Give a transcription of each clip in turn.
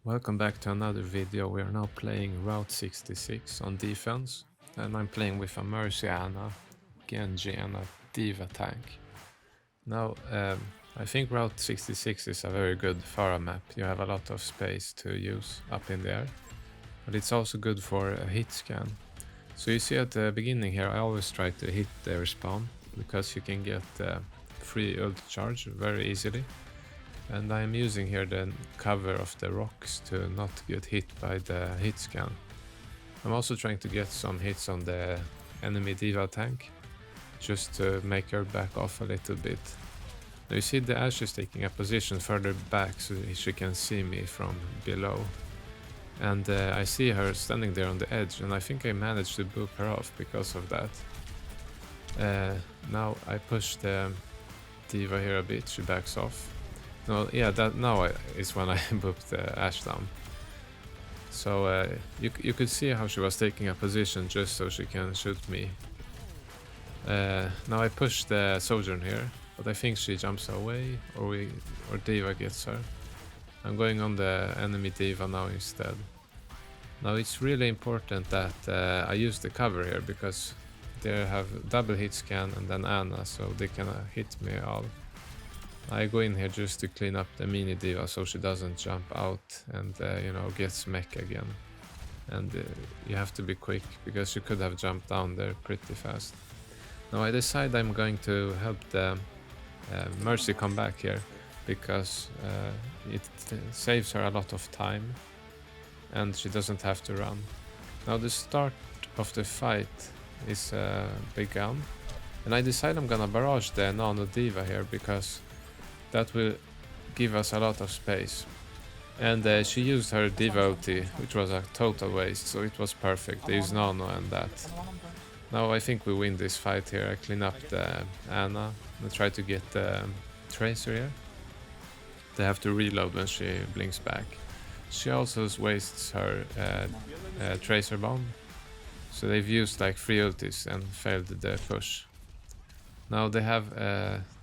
Welcome back to another video. We are now playing Route 66 on defense, and I'm playing with a Mercy Ana, Genji and a Diva tank. Now, I think Route 66 is a very good Pharah map. You have a lot of space to use up in the air, but it's also good for a hit scan. So you see at the beginning here, I always try to hit the respawn, because you can get free ult charge very easily. And I'm using here the cover of the rocks to not get hit by the hit scan. I'm also trying to get some hits on the enemy Diva tank, just to make her back off a little bit. Now you see the Ashe is taking a position further back so she can see me from below. And I see her standing there on the edge, and I think I managed to boop her off because of that. Now I push the Diva here a bit, she backs off. No, yeah, that now is when I booped the Ashe down. So you could see how she was taking a position just so she can shoot me. Now I push the Sojourn here, but I think she jumps away, or Diva gets her. I'm going on the enemy Diva now instead. Now it's really important that I use the cover here, because they have double hit scan and then Ana, so they can hit me all. I go in here just to clean up the mini Diva so she doesn't jump out and gets mech again. And you have to be quick, because she could have jumped down there pretty fast. Now I decide I'm going to help the Mercy come back here, because it saves her a lot of time and she doesn't have to run. Now the start of the fight is begun, and I decide I'm gonna barrage the Nano Diva here, because that will give us a lot of space. And she used her Diva ulti, which was a total waste, so it was perfect. They used Nano and that. Now I think we win this fight here. I clean up the Ana and try to get the Tracer here. They have to reload when she blinks back. She also wastes her Tracer bomb, so they've used like 3 ultis and failed the push. Now they have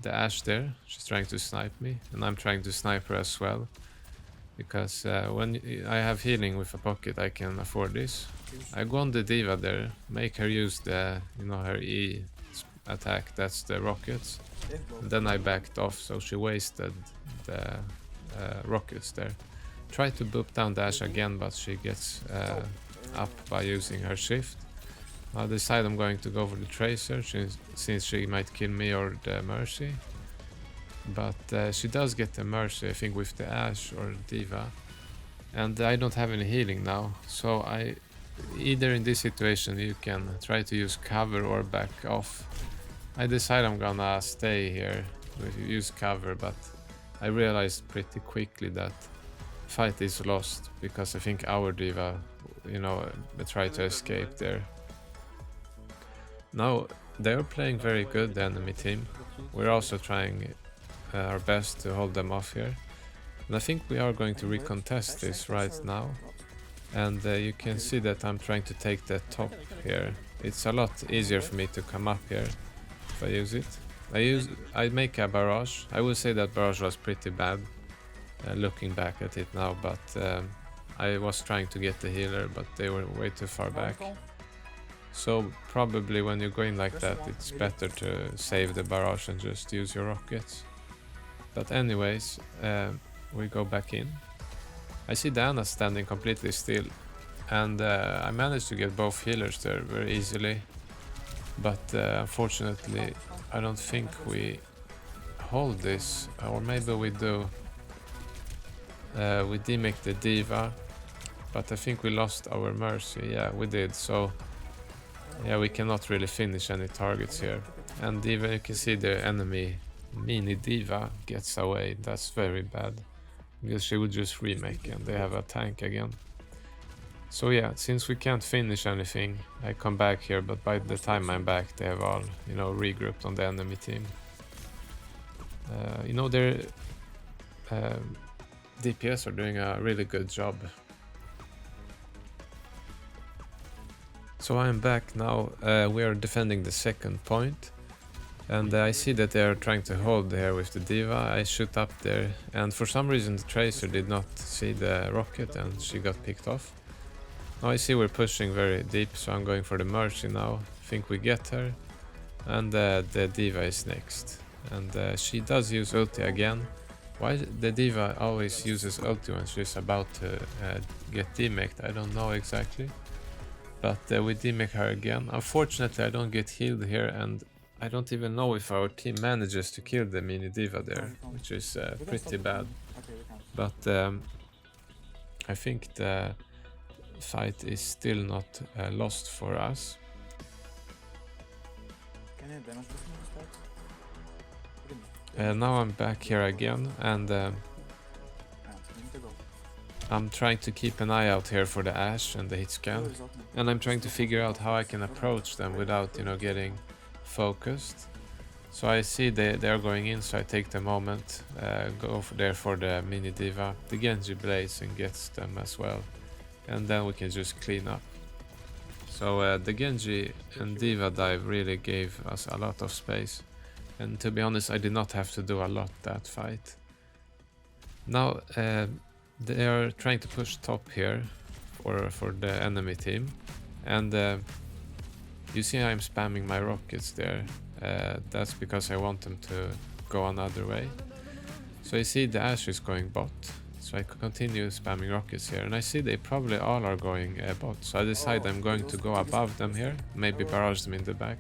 the Ashe there. She's trying to snipe me, and I'm trying to snipe her as well, because when I have healing with a pocket, I can afford this. I go on the Diva there, make her use the her E attack, that's the rockets, and then I backed off, so she wasted the rockets there. Try to boop down the Ashe again, but she gets up by using her shift. I decide I'm going to go for the Tracer, since she might kill me or the Mercy. But she does get the Mercy, I think, with the Ashe or Diva. And I don't have any healing now, so either in this situation you can try to use cover or back off. I decide I'm gonna stay here, use cover, but I realized pretty quickly that fight is lost, because I think our Diva, tried to escape there. Now they're playing very good, the enemy team. We're also trying our best to hold them off here, and I think we are going to recontest this right now. And you can see that I'm trying to take the top here. It's a lot easier for me to come up here if I use it. I make a barrage. I will say that barrage was pretty bad looking back at it now, but I was trying to get the healer, but they were way too far back. So probably when you go in like that, it's better to save the barrage and just use your rockets. But anyways, we go back in. I see Diana standing completely still, and I managed to get both healers there very easily. But unfortunately, I don't think we hold this, or maybe we do. We demake the Diva, but I think we lost our Mercy. Yeah, we did. So yeah, we cannot really finish any targets here. And even you can see the enemy mini Diva gets away. That's very bad, because she would just remake and they have a tank again. So yeah, since we can't finish anything, I come back here, but by the time I'm back, they have all, regrouped on the enemy team. Their DPS are doing a really good job. So I'm back now. We are defending the second point. And I see that they are trying to hold here with the D.Va. I shoot up there, and for some reason the Tracer did not see the rocket and she got picked off. Now I see we're pushing very deep, so I'm going for the Mercy now. Think we get her. And the D.Va is next. And she does use ulti again. Why the D.Va always uses ulti when she's about to get demeked, I don't know exactly. But we demek her again. Unfortunately, I don't get healed here, and I don't even know if our team manages to kill the mini D.Va there, which is pretty bad. But I think the fight is still not lost for us. Now I'm back here again, and I'm trying to keep an eye out here for the Ashe and the hitscan, and I'm trying to figure out how I can approach them without, you know, getting focused. So I see they are going in, so I take the moment, go there for the mini D.Va. The Genji blaze and gets them as well, and then we can just clean up. So the Genji and D.Va dive really gave us a lot of space, and to be honest, I did not have to do a lot that fight. Now they are trying to push top here for the enemy team, and you see I'm spamming my rockets there. That's because I want them to go another way. So I see the Ashe is going bot, so I continue spamming rockets here, and I see they probably all are going bot, so I decide I'm going to go above them here, maybe barrage them in the back.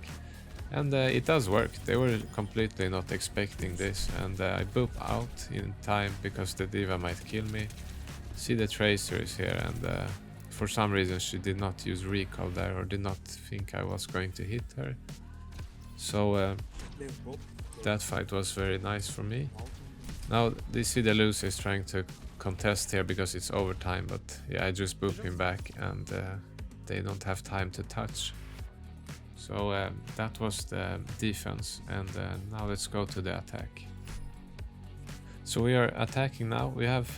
And it does work. They were completely not expecting this, and I boop out in time because the D.Va might kill me. See the Tracer is here, and for some reason she did not use recall there, or did not think I was going to hit her. So that fight was very nice for me. Now they see the loser is trying to contest here because it's overtime, but yeah, I just boop him back, and they don't have time to touch. So that was the defense, and now let's go to the attack. So we are attacking now. We have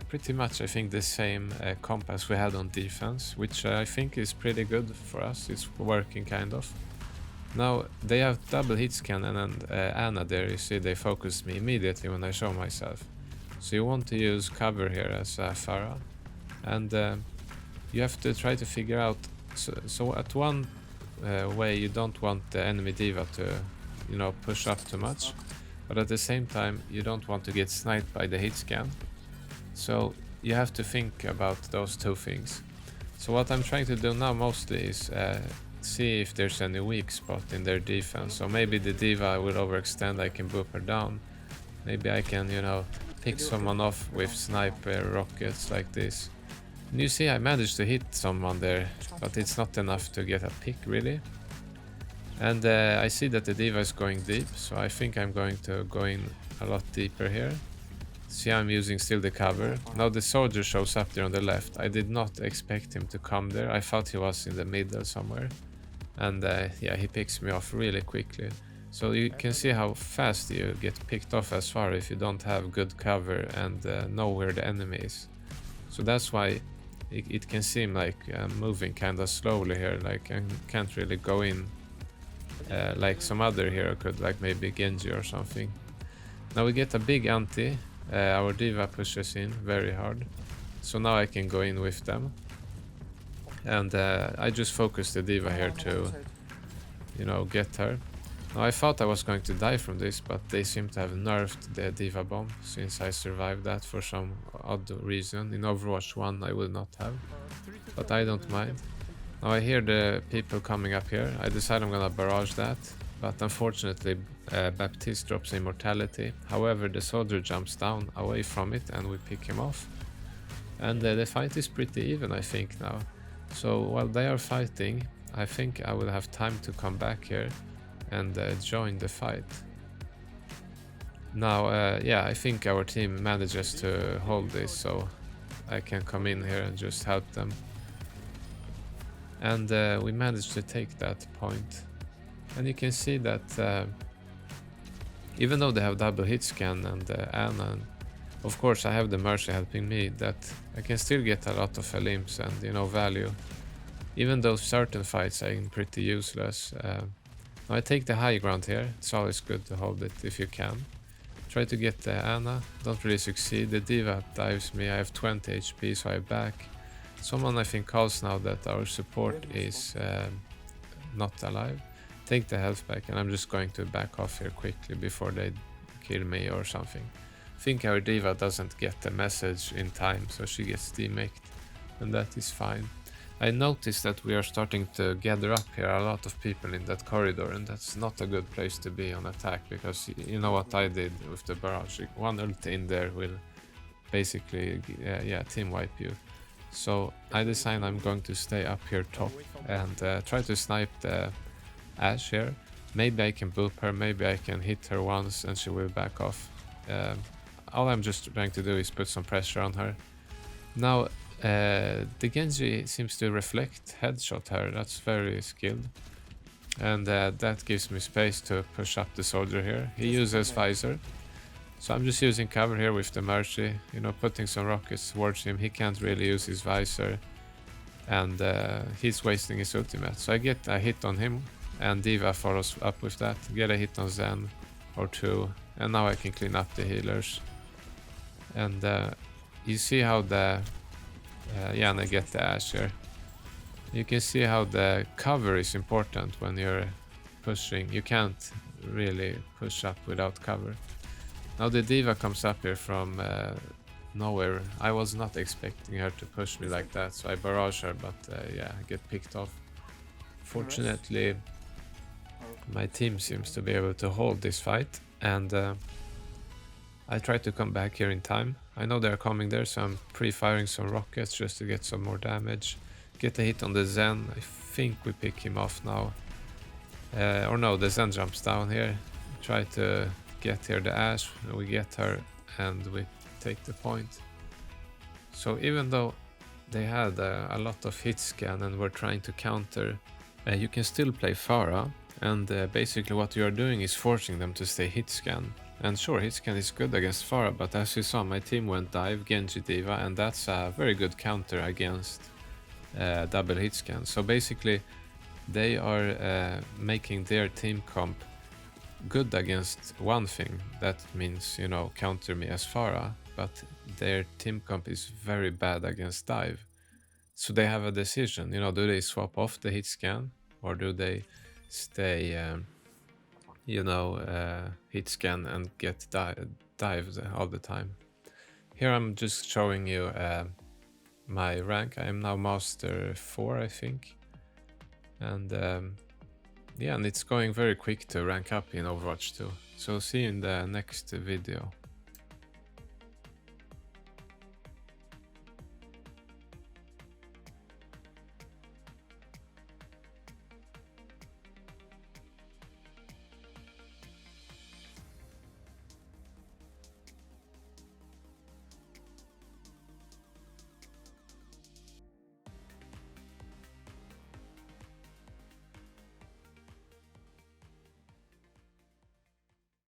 pretty much, I think, the same comp as we had on defense, which I think is pretty good for us. It's working kind of. Now they have double hitscan, and Anna there, you see they focused me immediately when I show myself. So you want to use cover here as Pharah, and you have to try to figure out, so at one way you don't want the enemy D.Va to, you know, push up too much, but at the same time you don't want to get sniped by the hitscan. So you have to think about those two things. So what I'm trying to do now mostly is see if there's any weak spot in their defense. So maybe the D.Va will overextend, I can boop her down. Maybe I can, you know, pick someone off with sniper rockets like this. And you see I managed to hit someone there, but it's not enough to get a pick really. And I see that the D.Va is going deep, so I think I'm going to go in a lot deeper here. See, I'm using still the cover. Now the soldier shows up there on the left. I did not expect him to come there. I thought he was in the middle somewhere. And yeah, he picks me off really quickly. So you can see how fast you get picked off as far if you don't have good cover and know where the enemy is. So that's why it can seem like I'm moving kind of slowly here, like I can't really go in like some other hero could, like maybe Genji or something. Now we get a big anti, our D.Va pushes in very hard, so now I can go in with them. And I just focus the D.Va here to, you know, get her. Now I thought I was going to die from this, but they seem to have nerfed the D.Va bomb since I survived that for some odd reason. In Overwatch 1 I will not have, but I don't mind. Now I hear the people coming up here. I decide I'm gonna barrage that, but unfortunately Baptiste drops immortality. However, the soldier jumps down away from it and we pick him off. And the fight is pretty even, I think, now. So while they are fighting, I think I will have time to come back here and join the fight. Now, yeah, I think our team manages to hold this, so I can come in here and just help them. And we managed to take that point. And you can see that even though they have double hitscan and Anna, and of course I have the Mercy helping me, that I can still get a lot of elims and, you know, value. Even though certain fights I'm pretty useless. Now I take the high ground here. It's always good to hold it if you can. Try to get the Ana. Don't really succeed. The Diva dives me. I have 20 HP, so I back. Someone I think calls now that our support is not alive. Take the health back, and I'm just going to back off here quickly before they kill me or something. I think our Diva doesn't get the message in time, so she gets demeked, and that is fine. I noticed that we are starting to gather up here, a lot of people in that corridor, and that's not a good place to be on attack, because you know what I did with the barrage. One ult in there will basically team wipe you. So I decide I'm going to stay up here top and try to snipe the Ashe here. Maybe I can boop her, maybe I can hit her once and she will back off. All I'm just trying to do is put some pressure on her. Now the Genji seems to reflect headshot her. That's very skilled, and that gives me space to push up the soldier here. He uses visor, so I'm just using cover here with the Mercy, you know, putting some rockets towards him. He can't really use his visor, and he's wasting his ultimate. So I get a hit on him, and Diva follows up with that. Get a hit on Zen or two, and now I can clean up the healers. And you see how the and I get the Ashe here. You can see how the cover is important when you're pushing. You can't really push up without cover. Now the Diva comes up here from nowhere. I was not expecting her to push me like that, so I barrage her, but I get picked off. Fortunately, my team seems to be able to hold this fight, and I try to come back here in time. I know they're coming there, so I'm pre-firing some rockets just to get some more damage. Get a hit on the Zen. I think we pick him off now. Or no, the Zen jumps down here. Try to get here the Ashe. We get her and we take the point. So even though they had a lot of hitscan and were trying to counter, you can still play Pharah. And basically what you are doing is forcing them to stay hitscan. And sure, hitscan is good against Pharah, but as you saw, my team went dive, Genji Diva, and that's a very good counter against double hitscan. So basically, they are making their team comp good against one thing. That means, you know, counter me as Pharah, but their team comp is very bad against dive. So they have a decision, you know, do they swap off the hitscan or do they stay hit scan and get dived all the time. Here I'm just showing you my rank. I am now Master 4, I think. And and it's going very quick to rank up in Overwatch 2. So see you in the next video.